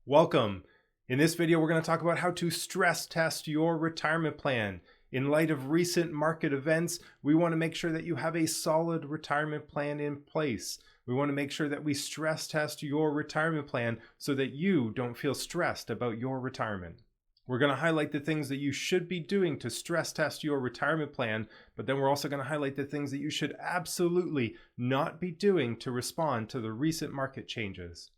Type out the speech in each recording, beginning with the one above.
Welcome. In this video, we're going to talk about how to stress test your retirement plan. In light of recent market events, we want to make sure that you have a solid retirement plan in place. We want to make sure that we stress test your retirement plan so that you don't feel stressed about your retirement. We're going to highlight the things that you should be doing to stress test your retirement plan, but then we're also going to highlight the things that you should absolutely not be doing to respond to the recent market changes.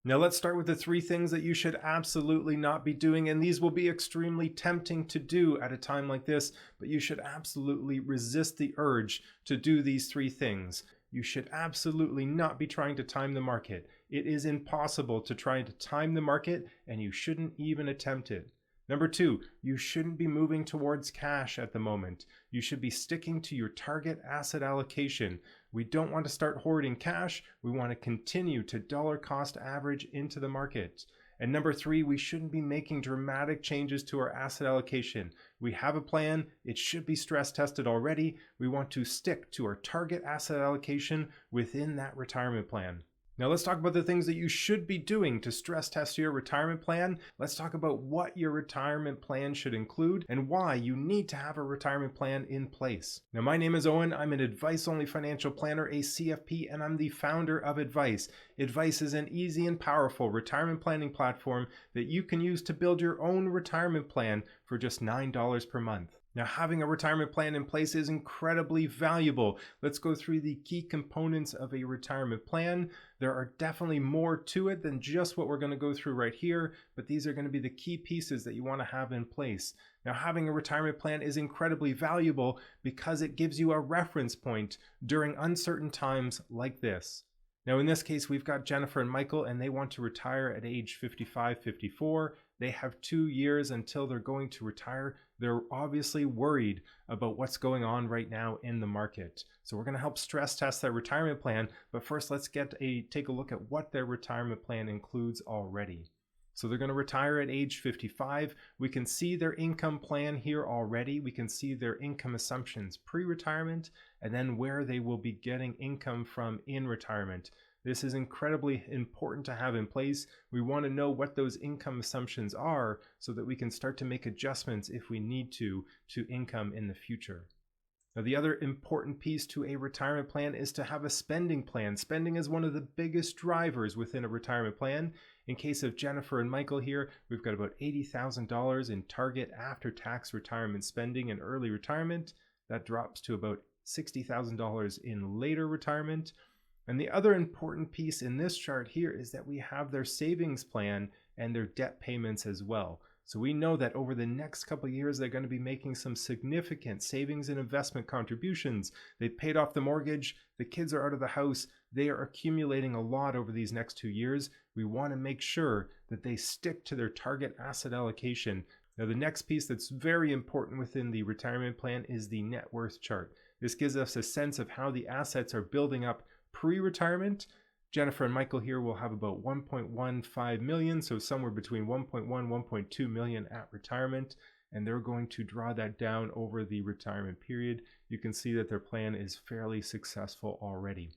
Now let's start with the three things that you should absolutely not be doing, and these will be extremely tempting to do at a time like this, but you should absolutely resist the urge to do these three things. You should absolutely not be trying to time the market. It is impossible to try to time the market, and you shouldn't even attempt it. Number two, you shouldn't be moving towards cash at the moment. You should be sticking to your target asset allocation. We don't want to start hoarding cash. We want to continue to dollar cost average into the market. And number three, we shouldn't be making dramatic changes to our asset allocation. We have a plan. It should be stress tested already. We want to stick to our target asset allocation within that retirement plan. Now let's talk about the things that you should be doing to stress test your retirement plan. Let's talk about what your retirement plan should include and why you need to have a retirement plan in place. Now my name is Owen. I'm an advice-only financial planner, a CFP, and I'm the founder of Advice. Advice is an easy and powerful retirement planning platform that you can use to build your own retirement plan for just $9 per month. Now, having a retirement plan in place is incredibly valuable. Let's go through the key components of a retirement plan. There are definitely more to it than just what we're going to go through right here, but these are going to be the key pieces that you want to have in place. Now, having a retirement plan is incredibly valuable because it gives you a reference point during uncertain times like this. Now, in this case, we've got Jennifer and Michael, and they want to retire at age 55, 54. They have 2 years until they're going to retire. They're obviously worried about what's going on right now in the market. So we're going to help stress test that retirement plan. But first, let's take a look at what their retirement plan includes already. So they're going to retire at age 55. We can see their income plan here already. We can see their income assumptions pre-retirement and then where they will be getting income from in retirement. This is incredibly important to have in place. We want to know what those income assumptions are so that we can start to make adjustments if we need to income in the future. Now, the other important piece to a retirement plan is to have a spending plan. Spending is one of the biggest drivers within a retirement plan. In case of Jennifer and Michael here, we've got about $80,000 in target after-tax retirement spending in early retirement. That drops to about $60,000 in later retirement. And the other important piece in this chart here is that we have their savings plan and their debt payments as well. So we know that over the next couple of years, they're going to be making some significant savings and investment contributions. They've paid off the mortgage. The kids are out of the house. They are accumulating a lot over these next 2 years. We want to make sure that they stick to their target asset allocation. Now, the next piece that's very important within the retirement plan is the net worth chart. This gives us a sense of how the assets are building up pre-retirement. Jennifer and Michael here will have about 1.15 million, so somewhere between 1.1, 1.2 million at retirement, and they're going to draw that down over the retirement period. You can see that their plan is fairly successful already.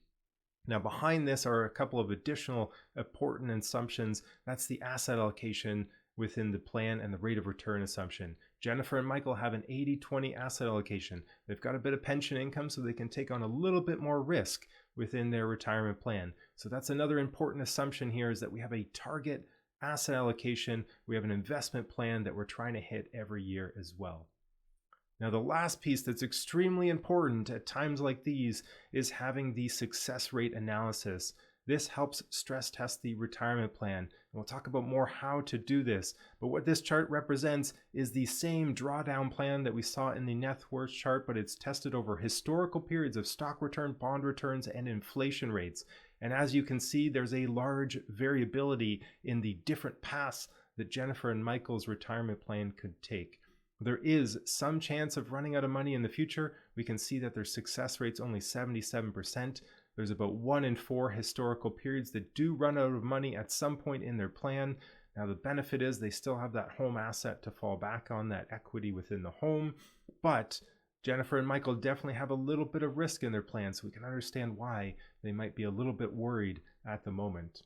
Now, behind this are a couple of additional important assumptions. That's the asset allocation within the plan and the rate of return assumption. Jennifer and Michael have an 80-20 asset allocation. They've got a bit of pension income so they can take on a little bit more risk within their retirement plan. So that's another important assumption here, is that we have a target asset allocation. We have an investment plan that we're trying to hit every year as well. Now, the last piece that's extremely important at times like these is having the success rate analysis. This helps stress test the retirement plan. And we'll talk about more how to do this. But what this chart represents is the same drawdown plan that we saw in the net worth chart, but it's tested over historical periods of stock return, bond returns, and inflation rates. And as you can see, there's a large variability in the different paths that Jennifer and Michael's retirement plan could take. There is some chance of running out of money in the future. We can see that their success rate's only 77%. There's about 1 in 4 historical periods that do run out of money at some point in their plan. Now, the benefit is they still have that home asset to fall back on, that equity within the home. But Jennifer and Michael definitely have a little bit of risk in their plan, so we can understand why they might be a little bit worried at the moment.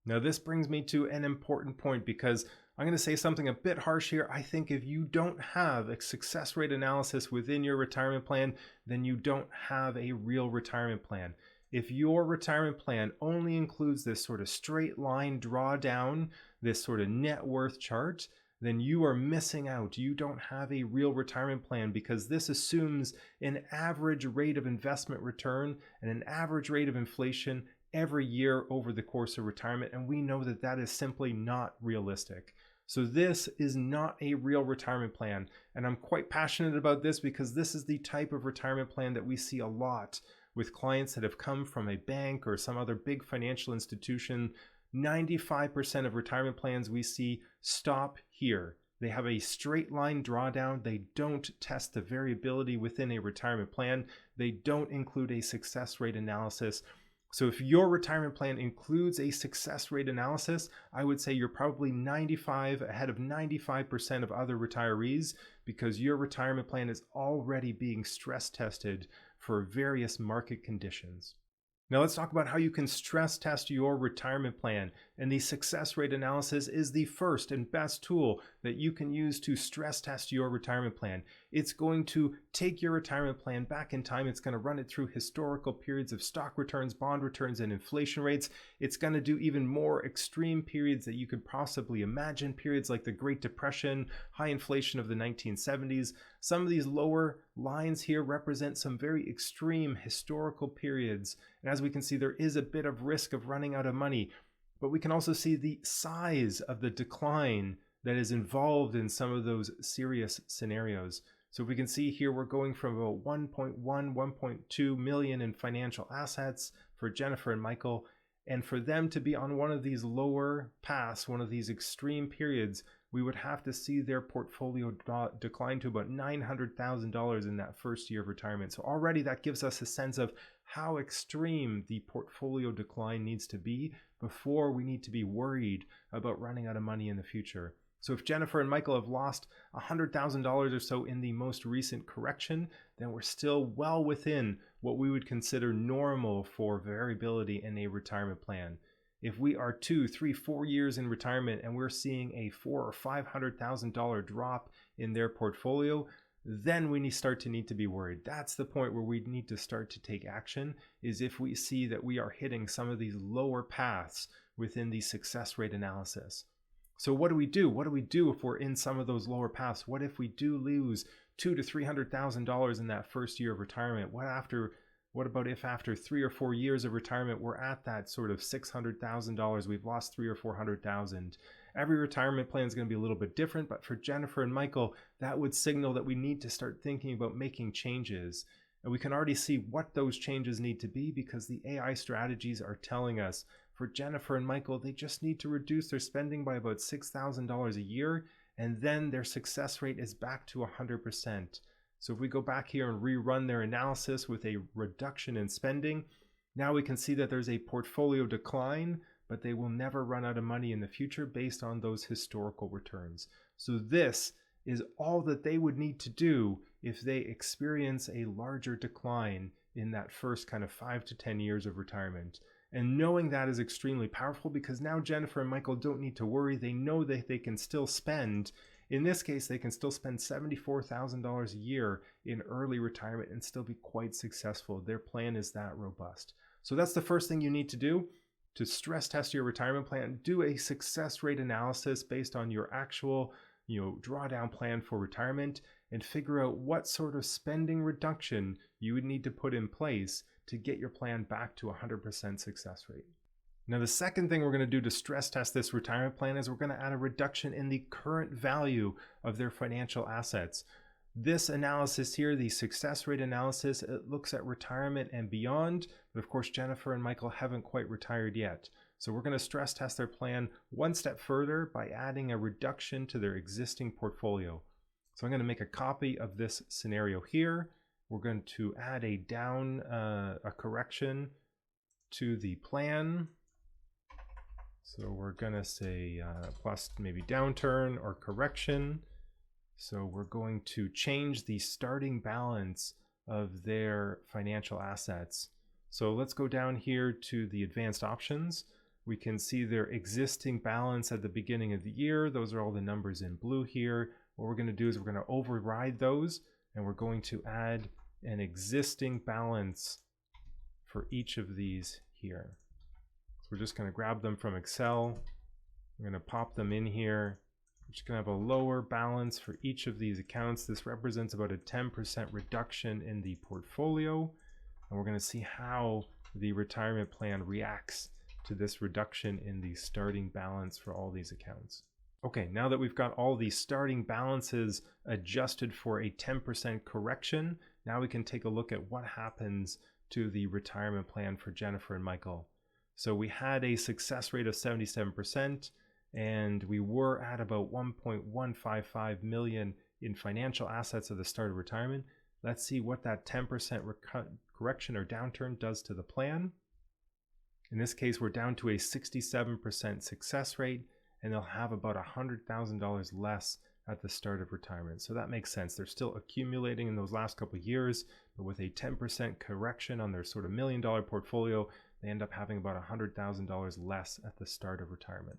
Now, this brings me to an important point because I'm going to say something a bit harsh here. I think if you don't have a success rate analysis within your retirement plan, then you don't have a real retirement plan. If your retirement plan only includes this sort of straight line drawdown, this sort of net worth chart, then you are missing out. You don't have a real retirement plan because this assumes an average rate of investment return and an average rate of inflation every year over the course of retirement. And we know that that is simply not realistic. So this is not a real retirement plan. And I'm quite passionate about this because this is the type of retirement plan that we see a lot with clients that have come from a bank or some other big financial institution. 95% of retirement plans we see stop here. They have a straight line drawdown. They don't test the variability within a retirement plan. They don't include a success rate analysis. So if your retirement plan includes a success rate analysis, I would say you're probably 95 ahead of 95% of other retirees because your retirement plan is already being stress tested for various market conditions. Now let's talk about how you can stress test your retirement plan. And the success rate analysis is the first and best tool that you can use to stress test your retirement plan. It's going to take your retirement plan back in time. It's going to run it through historical periods of stock returns, bond returns, and inflation rates. It's going to do even more extreme periods that you could possibly imagine, periods like the Great Depression, high inflation of the 1970s. Some of these lower lines here represent some very extreme historical periods. And as we can see, there is a bit of risk of running out of money, but we can also see the size of the decline that is involved in some of those serious scenarios. So we can see here, we're going from about 1.2 million in financial assets for Jennifer and Michael. And for them to be on one of these lower paths, one of these extreme periods, we would have to see their portfolio decline to about $900,000 in that first year of retirement. So already that gives us a sense of how extreme the portfolio decline needs to be before we need to be worried about running out of money in the future. So if Jennifer and Michael have lost $100,000 or so in the most recent correction, then we're still well within what we would consider normal for variability in a retirement plan. If we are 2, 3, 4 years in retirement and we're seeing a $400,000 or $500,000 drop in their portfolio, then we start to need to be worried. That's the point where we need to start to take action, is if we see that we are hitting some of these lower paths within the success rate analysis. So what do we do? What do we do if we're in some of those lower paths? What if we do lose $200,000 to $300,000 in that first year of retirement? What about if after 3 or 4 years of retirement, we're at that sort of $600,000, we've lost $300,000 or $400,000. Every retirement plan is going to be a little bit different, but for Jennifer and Michael, that would signal that we need to start thinking about making changes. And we can already see what those changes need to be because the AI strategies are telling us. For Jennifer and Michael, they just need to reduce their spending by about $6,000 a year, and then their success rate is back to 100%. So if we go back here and rerun their analysis with a reduction in spending, now we can see that there's a portfolio decline, but they will never run out of money in the future based on those historical returns. So this is all that they would need to do if they experience a larger decline in that first kind of 5 to 10 years of retirement. And knowing that is extremely powerful because now Jennifer and Michael don't need to worry. They know that they can still spend. In this case, they can still spend $74,000 a year in early retirement and still be quite successful. Their plan is that robust. So that's the first thing you need to do to stress test your retirement plan. Do a success rate analysis based on your actual, drawdown plan for retirement and figure out what sort of spending reduction you would need to put in place to get your plan back to 100% success rate. Now, the second thing we're going to do to stress test this retirement plan is we're going to add a reduction in the current value of their financial assets. This analysis here, the success rate analysis, it looks at retirement and beyond, but of course Jennifer and Michael haven't quite retired yet. So we're going to stress test their plan one step further by adding a reduction to their existing portfolio. So I'm going to make a copy of this scenario here. We're going to add a correction to the plan. So we're going to say plus maybe downturn or correction. So we're going to change the starting balance of their financial assets. So let's go down here to the advanced options. We can see their existing balance at the beginning of the year. Those are all the numbers in blue here. What we're going to do is we're going to override those, and we're going to add an existing balance for each of these here. So we're just going to grab them from Excel. We're going to pop them in here. We're just going to have a lower balance for each of these accounts. This represents about a 10% reduction in the portfolio. And we're going to see how the retirement plan reacts to this reduction in the starting balance for all these accounts. Okay, now that we've got all the starting balances adjusted for a 10% correction, now we can take a look at what happens to the retirement plan for Jennifer and Michael. So we had a success rate of 77%, and we were at about 1.155 million in financial assets at the start of retirement. Let's see what that 10% correction or downturn does to the plan. In this case, we're down to a 67% success rate, and they'll have about $100,000 less at the start of retirement. So that makes sense. They're still accumulating in those last couple of years, but with a 10% correction on their sort of $1 million portfolio, they end up having about $100,000 less at the start of retirement.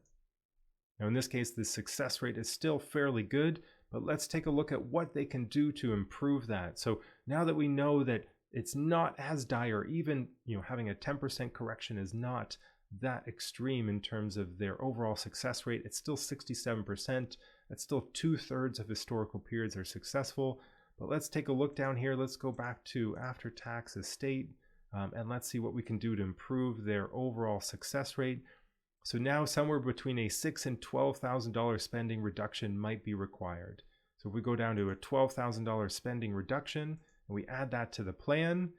Now in this case, the success rate is still fairly good, but let's take a look at what they can do to improve that. So now that we know that it's not as dire, even having a 10% correction is not that extreme in terms of their overall success rate. It's still 67%. That's still 2/3 of historical periods are successful. But let's take a look down here. Let's go back to after-tax estate, and let's see what we can do to improve their overall success rate. So now somewhere between a $6,000 and $12,000 spending reduction might be required. So if we go down to a $12,000 spending reduction and we add that to the plan,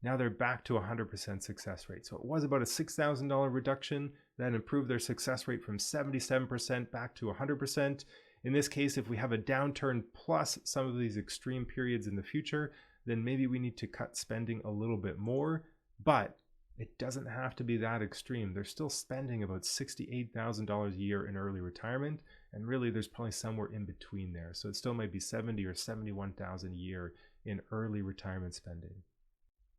now they're back to 100% success rate. So it was about a $6,000 reduction that improved their success rate from 77% back to 100%. In this case, if we have a downturn plus some of these extreme periods in the future, then maybe we need to cut spending a little bit more, but it doesn't have to be that extreme. They're still spending about $68,000 a year in early retirement, and really there's probably somewhere in between there. So it still might be $70,000 or $71,000 a year in early retirement spending.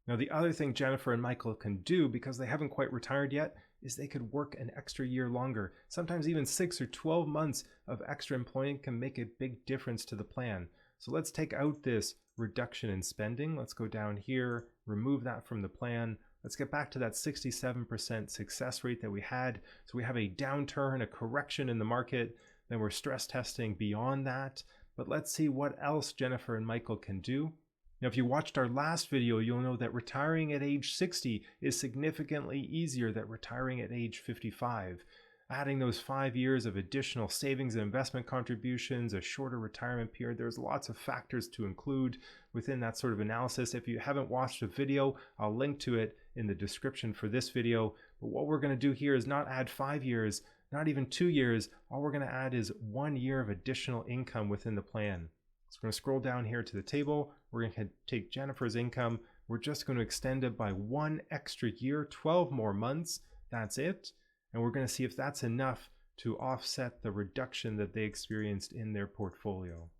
Now the other thing Jennifer and Michael can do, because they haven't quite retired yet, is they could work an extra year longer. Sometimes even 6 or 12 months of extra employment can make a big difference to the plan. So let's take out this reduction in spending. Let's go down here, remove that from the plan. Let's get back to that 67% success rate that we had. So we have a downturn, a correction in the market, then we're stress testing beyond that. But let's see what else Jennifer and Michael can do. Now, if you watched our last video, you'll know that retiring at age 60 is significantly easier than retiring at age 55. Adding those 5 years of additional savings and investment contributions, a shorter retirement period, there's lots of factors to include within that sort of analysis. If you haven't watched a video, I'll link to it in the description for this video. But what we're going to do here is not add 5 years, not even 2 years. All we're going to add is 1 year of additional income within the plan. So we're going to scroll down here to the table. We're going to take Jennifer's income. We're just going to extend it by 1 extra year, 12 more months. That's it. And we're going to see if that's enough to offset the reduction that they experienced in their portfolio.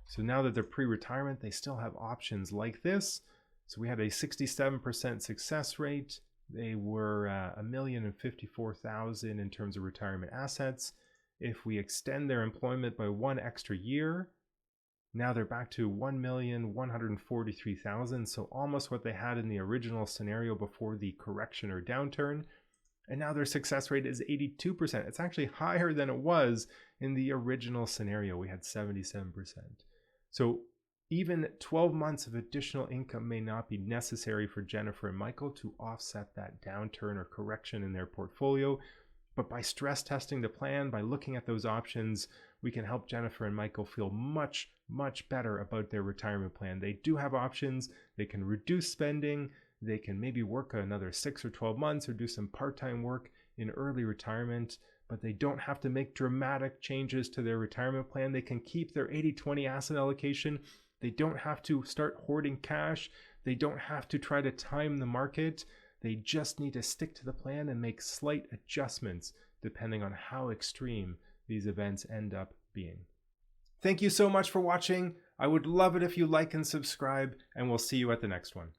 So now that they're pre-retirement, they still have options like this. So we had a 67% success rate. They were $1,054,000 in terms of retirement assets. If we extend their employment by 1 extra year, now they're back to $1,143,000, so almost what they had in the original scenario before the correction or downturn. And now their success rate is 82%. It's actually higher than it was in the original scenario. We had 77%. So even 12 months of additional income may not be necessary for Jennifer and Michael to offset that downturn or correction in their portfolio. But by stress testing the plan, by looking at those options, we can help Jennifer and Michael feel much, much better about their retirement plan. They do have options. They can reduce spending. They can maybe work another 6 or 12 months or do some part-time work in early retirement, but they don't have to make dramatic changes to their retirement plan. They can keep their 80-20 asset allocation. They don't have to start hoarding cash. They don't have to try to time the market. They just need to stick to the plan and make slight adjustments depending on how extreme these events end up being. Thank you so much for watching. I would love it if you like and subscribe, and we'll see you at the next one.